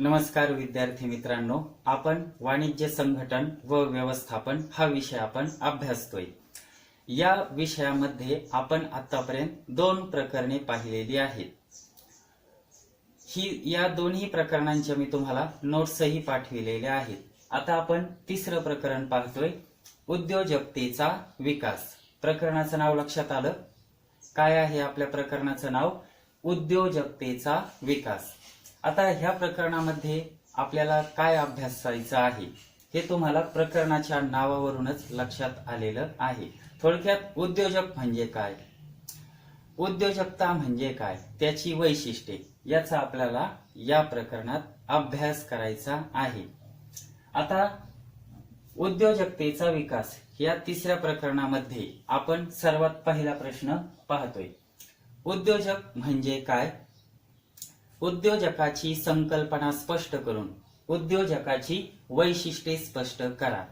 नमस्कार विद्यार्थी मित्रांनो, आपण वाणिज्य संघटन व व्यवस्थापन हा विषय आपण अभ्यासतोय। या विषयामध्ये आपण आतापर्यंत 2 प्रकरणे पाहिलेली आहेत। या दोन्ही प्रकरणांच्या मी तुम्हाला नोट्सही पाठविलेल्या आहेत। आता आपण तिसरं प्रकरण पाहतोय, उद्योजकतेचा विकास। प्रकरणाचं नाव लक्षात आलं? काय आहे आपल्या प्रकरणाचं नाव? उद्योजकतेचा विकास। आता ह्या प्रकरणामध्ये आपल्याला काय अभ्यासायचं आहे हे तुम्हाला प्रकरणाच्या नावावरूनच लक्षात आलेलं आहे। थोडक्यात उद्योजक म्हणजे काय, उद्योजकता म्हणजे काय, त्याची वैशिष्ट्ये याचा आपल्याला या प्रकरणात अभ्यास करायचा आहे। आता उद्योजकतेचा विकास या तिसऱ्या प्रकरणामध्ये आपण सर्वात पहिला प्रश्न पाहतोय, उद्योजक म्हणजे काय? उद्योजकाची संकल्पना स्पष्ट करून उद्योजकाची वैशिष्ट्ये स्पष्ट करा।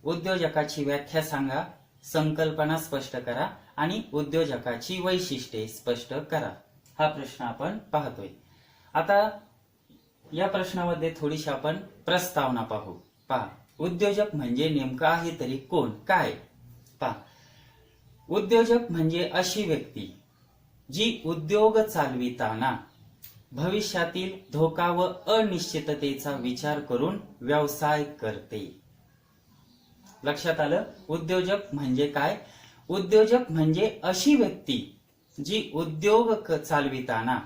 उद्योजकाची व्याख्या सांगा, संकल्पना स्पष्ट करा आणि उद्योजकाची वैशिष्ट्ये स्पष्ट करा। हा प्रश्न आपण पाहतोय। आता या प्रश्नामध्ये थोडीशी आपण प्रस्तावना पाहू। पहा, उद्योजक म्हणजे नेमकं आहे तरी कोण, काय? पहा, उद्योजक म्हणजे अशी व्यक्ती जी उद्योग चालविताना भविष्यातील धोका व अनिश्चिततेचा विचार करून व्यवसाय करते। लक्षात आलं? उद्योजक म्हणजे काय? उद्योजक म्हणजे अशी व्यक्ती जी उद्योग चालविताना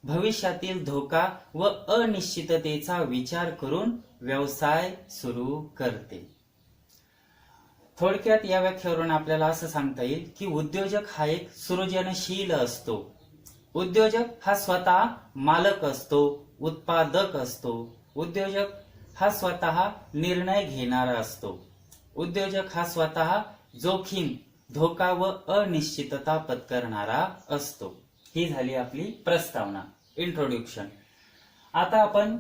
भविष्यातील धोका व अनिश्चिततेचा विचार करून व्यवसाय सुरू करते। थोडक्यात या व्याख्येवरून आपल्याला असं सांगता येईल की उद्योजक हा एक सृजनशील असतो। उद्योजक हा स्वतः मालक असतो, उत्पादक असतो। उद्योजक हा स्वतः निर्णय घेणारा असतो। उद्योजक हा स्वतः जोखीम, धोका व अनिश्चितता पत्करणारा असतो। ही झाली आपली प्रस्तावना, इंट्रोड्युक्शन। आता आपण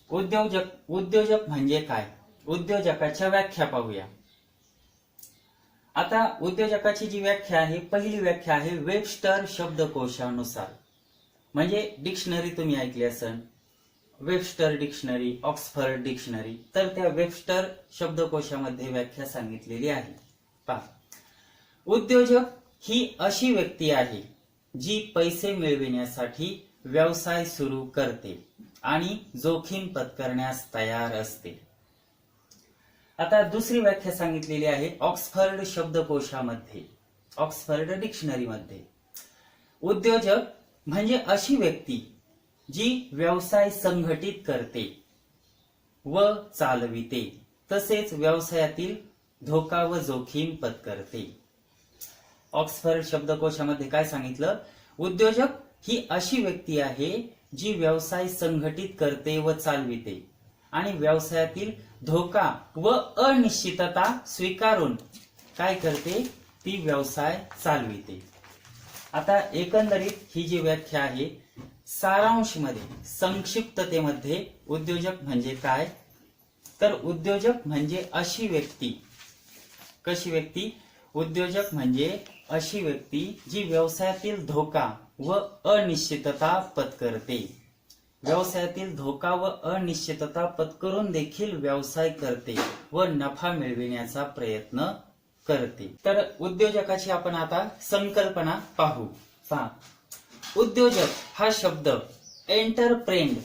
उद्योजक म्हणजे काय, उद्योजकाच्या व्याख्या पाहूया। आता उद्योजकाची जी व्याख्या आहे, पहिली व्याख्या आहे वेबस्टर शब्दकोशानुसार। म्हणजे डिक्शनरी तुम्ही ऐकली असेल, वेबस्टर डिक्शनरी, ऑक्सफर्ड डिक्शनरी, तर त्या वेबस्टर शब्दकोशामध्ये व्याख्या सांगितलेली आहे। पहा, उद्योजक ही अशी व्यक्ती आहे जी पैसे मिळविण्यासाठी व्यवसाय सुरू करते आणि जोखीम पत्करण्यास तयार असते। आता दुसरी व्याख्या सांगितलेली आहे ऑक्सफर्ड शब्दकोशामध्ये, ऑक्सफर्ड डिक्शनरीमध्ये। उद्योजक म्हणजे अशी व्यक्ती जी व्यवसाय संघटित करते व चालविते, तसेच व्यवसायातील धोका व जोखीम पत्करते। ऑक्सफर्ड शब्दकोशामध्ये काय सांगितलं? उद्योजक ही अशी व्यक्ती आहे जी व्यवसाय संघटित करते व चालविते आणि व्यवसायातील धोका व अनिश्चितता स्वीकारून काय करते? ती व्यवसाय चालविते। आता एकंदरीत ही जी व्याख्या आहे, सारांश मध्ये, संक्षिप्ततेमध्ये उद्योजक म्हणजे काय? तर उद्योजक म्हणजे अशी व्यक्ती, कशी व्यक्ती? उद्योजक म्हणजे अशी व्यक्ती जी व्यवसायातील धोका व अनिश्चितता पत्करते, व्यवसायातील धोका व अनिश्चितता पत्करून देखील व्यवसाय करते व नफा मिळविण्याचा प्रयत्न करते। तर उद्योजकाची आपण आता संकल्पना पाहू। पहा, उद्योजक हा शब्द एंटरप्रेन्ड,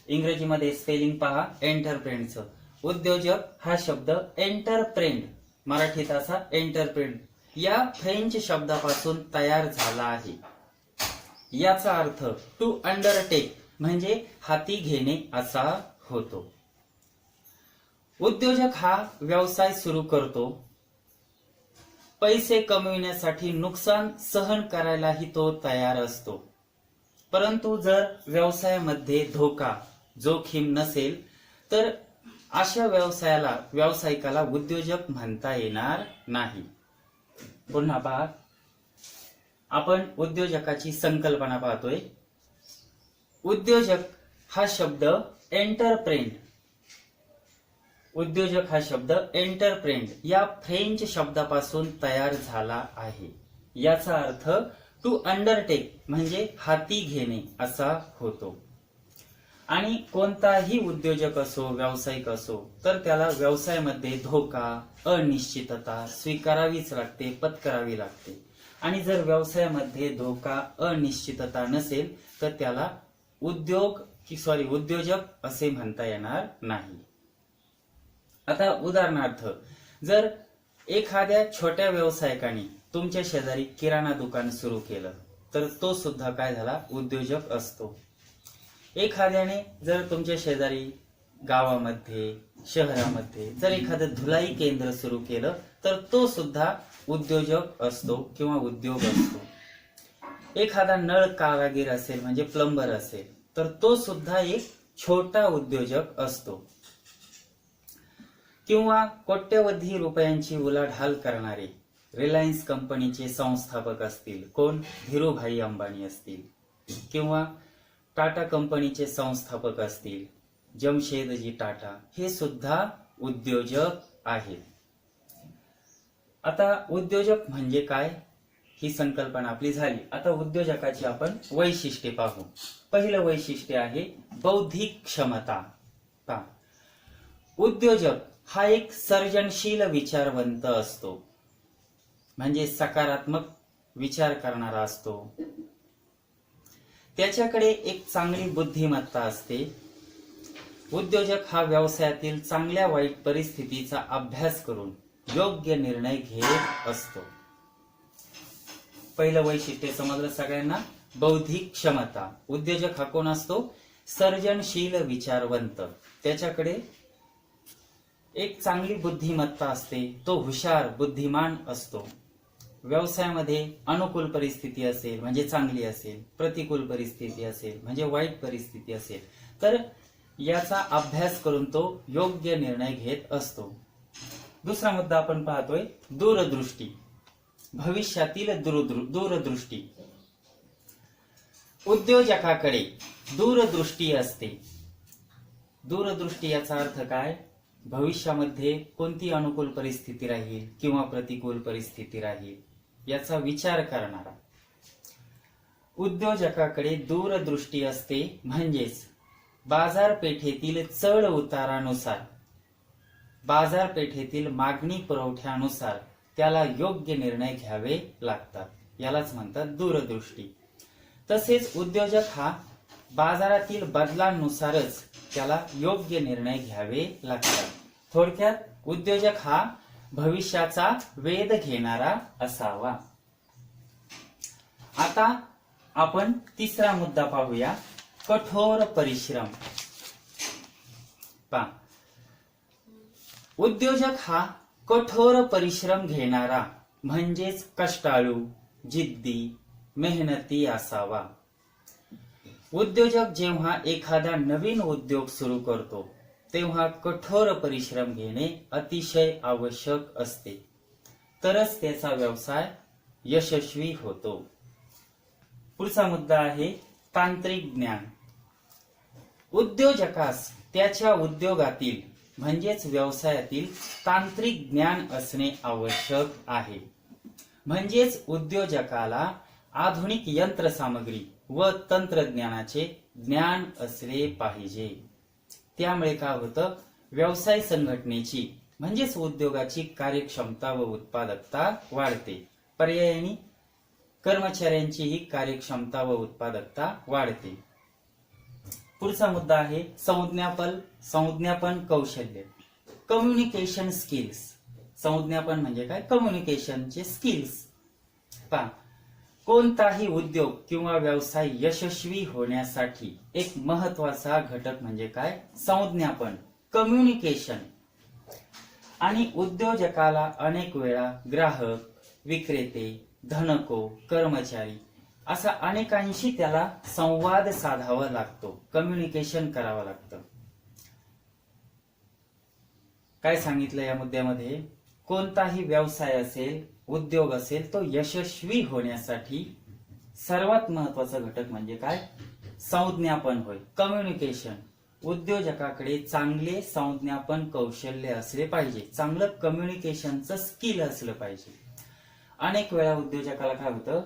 इंग्रजीमध्ये स्पेलिंग पहा एंटरप्रेन्डचं। उद्योजक हा शब्द एंटरप्रेन्ड, मराठीत असा एंटरप्रेन्ड या फ्रेंच शब्दापासून तयार झाला आहे। याचा अर्थ टू अंडरटेक म्हणजे हाती घेणे असा होतो। उद्योजक हा व्यवसाय सुरू करतो, पैसे कमविण्यासाठी नुकसान सहन करायलाही तो तयार असतो। परंतु जर व्यवसायामध्ये धोका, जोखीम नसेल तर अशा व्यावसायिकाला उद्योजक म्हणता येणार नाही। पुन्हा पहा, आपण उद्योजकाची संकल्पना पाहतोय। उद्योजक हा शब्द एंटरप्रेन्ड, उद्योजक हा शब्द एंटरप्रेन्ड या फ्रेंच शब्दापासून तयार झाला आहे। याचा अर्थ टू अंडरटेक म्हणजे हाती घेणे असा होतो। आणि कोणताही उद्योजक असो, व्यावसायिक असो, तर त्याला व्यवसायामध्ये धोका, अनिश्चितता स्वीकारावीच लागते, पत्करावी लागते. आणि जर व्यवसायामध्ये धोका, अनिश्चितता नसेल तर त्याला उद्योजक असे म्हणता येणार नाही. आता उदाहरणार्थ, जर एखाद्या छोट्या व्यावसायिकाने तुमच्या शेजारी किराणा दुकान सुरू केलं तर तो सुद्धा काय झाला, उद्योजक असतो. एखाद्याने जर तुमच्या शेजारी गावामध्ये, शहरामध्ये जर एखादं धुलाई केंद्र सुरू केलं तर तो सुद्धा उद्योजक असतो किंवा उद्योग असतो. एखादा नळ कारागीर असेल म्हणजे प्लंबर असेल तर तो सुद्धा एक छोटा उद्योजक असतो. किंवा कोट्यवधी रुपयांची उलाढाल करणारे रिलायन्स कंपनीचे संस्थापक असतील, कोण, धीरूभाई अंबानी असतील, किंवा टाटा कंपनीचे संस्थापक असतील, जमशेदजी टाटा, हे सुद्धा उद्योजक आहेत. आता उद्योजक म्हणजे काय ही संकल्पना आपली झाली. आता उद्योजकाची आपण वैशिष्ट्ये पाहू. पहिलं वैशिष्ट्य आहे बौद्धिक क्षमता. उद्योजक हा एक सर्जनशील विचारवंत असतो, म्हणजे सकारात्मक विचार करणारा असतो. त्याच्याकडे एक चांगली बुद्धिमत्ता असते. उद्योजक हा व्यवसायातील चांगल्या वाईट परिस्थितीचा अभ्यास करून योग्य निर्णय घेत असतो. पहिलं वैशिष्ट्य समजलं सगळ्यांना, बौद्धिक क्षमता. उद्योजक हा कोण असतो, सर्जनशील विचारवंत. त्याच्याकडे एक चांगली बुद्धिमत्ता असते, तो हुशार, बुद्धिमान असतो. व्यवसायामध्ये अनुकूल परिस्थिती असेल म्हणजे चांगली असेल, प्रतिकूल परिस्थिती असेल म्हणजे वाईट परिस्थिती असेल, तर याचा अभ्यास करून तो योग्य निर्णय घेत असतो. दुसरा मुद्दा आपण पाहतोय दूरदृष्टी, भविष्यातील दूरदृष्टी. उद्योजकाकडे दूरदृष्टी असते. दूरदृष्टी याचा अर्थ काय, भविष्यामध्ये कोणती अनुकूल परिस्थिती राहील किंवा प्रतिकूल परिस्थिती राहील याचा विचार करणारा. उद्योजकाकडे दूरदृष्टी असते, म्हणजेच बाजारपेठेतील चढ उतारानुसार, बाजारपेठेतील मागणी पुरवठ्यानुसार त्याला योग्य निर्णय घ्यावे लागतात, यालाच म्हणतात दूरदृष्टी. तसेच उद्योजक हा बाजारातील बदलांनुसारच त्याला योग्य निर्णय घ्यावे लागतात. थोडक्यात उद्योजक हा भविष्याचा वेध घेणारा असावा. आता आपण तिसरा मुद्दा पाहूया, कठोर परिश्रम. उद्योजक हा कठोर परिश्रम घेणारा म्हणजेच कष्टाळू, जिद्दी, मेहनती असावा. उद्योजक जेव्हा एखादा नवीन उद्योग सुरू करतो तेव्हा कठोर परिश्रम घेणे अतिशय आवश्यक असते, तरच त्याचा व्यवसाय यशस्वी होतो. पुढचा मुद्दा आहे तांत्रिक ज्ञान. उद्योजकास त्याच्या उद्योगातील म्हणजेच व्यवसायातील तांत्रिक ज्ञान असणे आवश्यक आहे. म्हणजेच उद्योजकाला आधुनिक यंत्रसामग्री व तंत्रज्ञानाचे ज्ञान असले पाहिजे. त्यामुळे काय होतं, व्यवसाय संघटनेची म्हणजेच उद्योगाची कार्यक्षमता व उत्पादकता वाढते. पर्यायाने कर्मचाऱ्यांचीही कार्यक्षमता व उत्पादकता वाढते. पुढचा मुद्दा आहे संज्ञापन कौशल्य, कम्युनिकेशन स्किल्स. संज्ञापन म्हणजे काय, कम्युनिकेशनचे स्किल्स. कोणताही उद्योग किंवा व्यवसाय यशस्वी होण्यासाठी एक महत्वाचा घटक म्हणजे काय, संज्ञापन, कम्युनिकेशन. आणि उद्योजकाला अनेक वेळा ग्राहक, विक्रेते, धनको, कर्मचारी असा अनेकांशी त्याला संवाद साधावा लागतो, कम्युनिकेशन करावं लागतं. काय सांगितलं या मुद्द्यामध्ये, कोणताही व्यवसाय असेल, उद्योग असेल, तो यशस्वी होण्यासाठी सर्वात महत्वाचा घटक म्हणजे काय, संज्ञापन होय, कम्युनिकेशन. उद्योजकाकडे चांगले संज्ञापन कौशल्य असले पाहिजे, चांगलं कम्युनिकेशनचं स्किल असलं पाहिजे. अनेक वेळा उद्योजकाला काय होतं,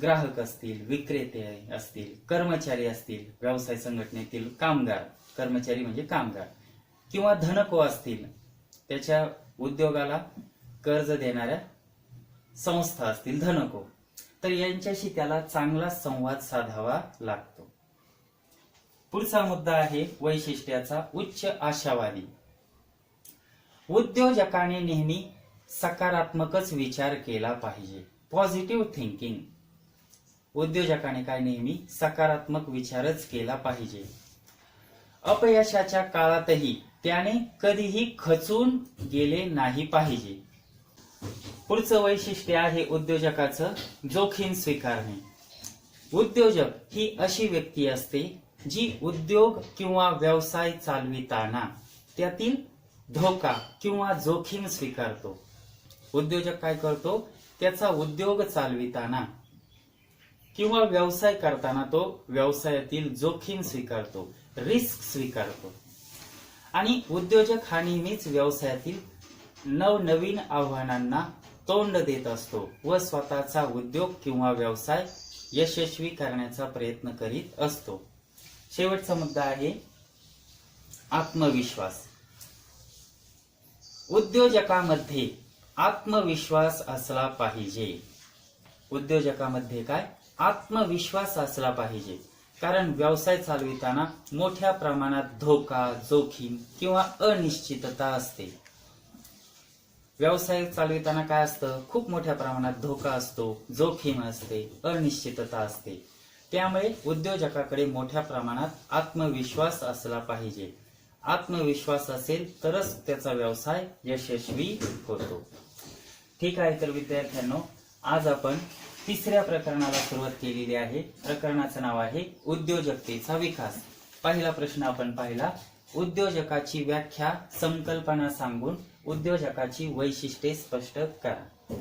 ग्राहक असतील, विक्रेते असतील, कर्मचारी असतील, व्यवसाय संघटनेतील कामगार, कर्मचारी म्हणजे कामगार, किंवा धनको असतील, त्याच्या उद्योगाला कर्ज देणाऱ्या संस्था असतील, धनको, तर यांच्याशी त्याला चांगला संवाद साधावा लागतो. पुढचा मुद्दा आहे वैशिष्ट्याचा उच्च आशावादी. उद्योजकाने नेहमी सकारात्मकच विचार केला पाहिजे. Positive thinking. उद्योजकाने काय नेहमी सकारात्मक विचारच केला पाहिजे. अपयशाच्या काळातही त्याने कधीही खचून गेले नाही पाहिजे. पुढचं वैशिष्ट्य आहे उद्योजकाचं जोखीम स्वीकारणे. उद्योजक ही अशी व्यक्ती असते जी उद्योग किंवा व्यवसाय चालविताना त्यातील धोका किंवा जोखीम स्वीकारतो. उद्योजक काय करतो, त्याचा उद्योग चालविताना किंवा व्यवसाय करताना तो व्यवसायातील जोखीम स्वीकारतो, रिस्क स्वीकारतो. आणि उद्योजक हा नेहमीच व्यवसायातील नवनवीन आव्हानांना तोंड देत असतो व स्वतःचा उद्योग किंवा व्यवसाय यशस्वी करण्याचा प्रयत्न करीत असतो. शेवटचा मुद्दा आहे आत्मविश्वास. उद्योजकामध्ये आत्मविश्वास असला पाहिजे. उद्योजकामध्ये काय, आत्मविश्वास असला पाहिजे. कारण व्यवसाय चालविताना मोठ्या प्रमाणात धोका, जोखीम किंवा अनिश्चितता असते. व्यवसाय चालविताना काय असतं, खूप मोठ्या प्रमाणात धोका असतो, जोखीम असते, अनिश्चितता असते. त्यामुळे उद्योजकाकडे मोठ्या प्रमाणात आत्मविश्वास असला पाहिजे. आत्मविश्वास असेल तरच त्याचा व्यवसाय यशस्वी होतो. ठीक आहे, तर विद्यार्थ्यांनो, आज आपण तिसऱ्या प्रकरणाला सुरुवात केलेली आहे. प्रकरणाचं नाव आहे उद्योजकतेचा विकास. पहिला प्रश्न आपण पाहिला, उद्योजकाची व्याख्या, संकल्पना सांगून उद्योजकाची वैशिष्ट्ये स्पष्ट करा.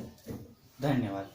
धन्यवाद.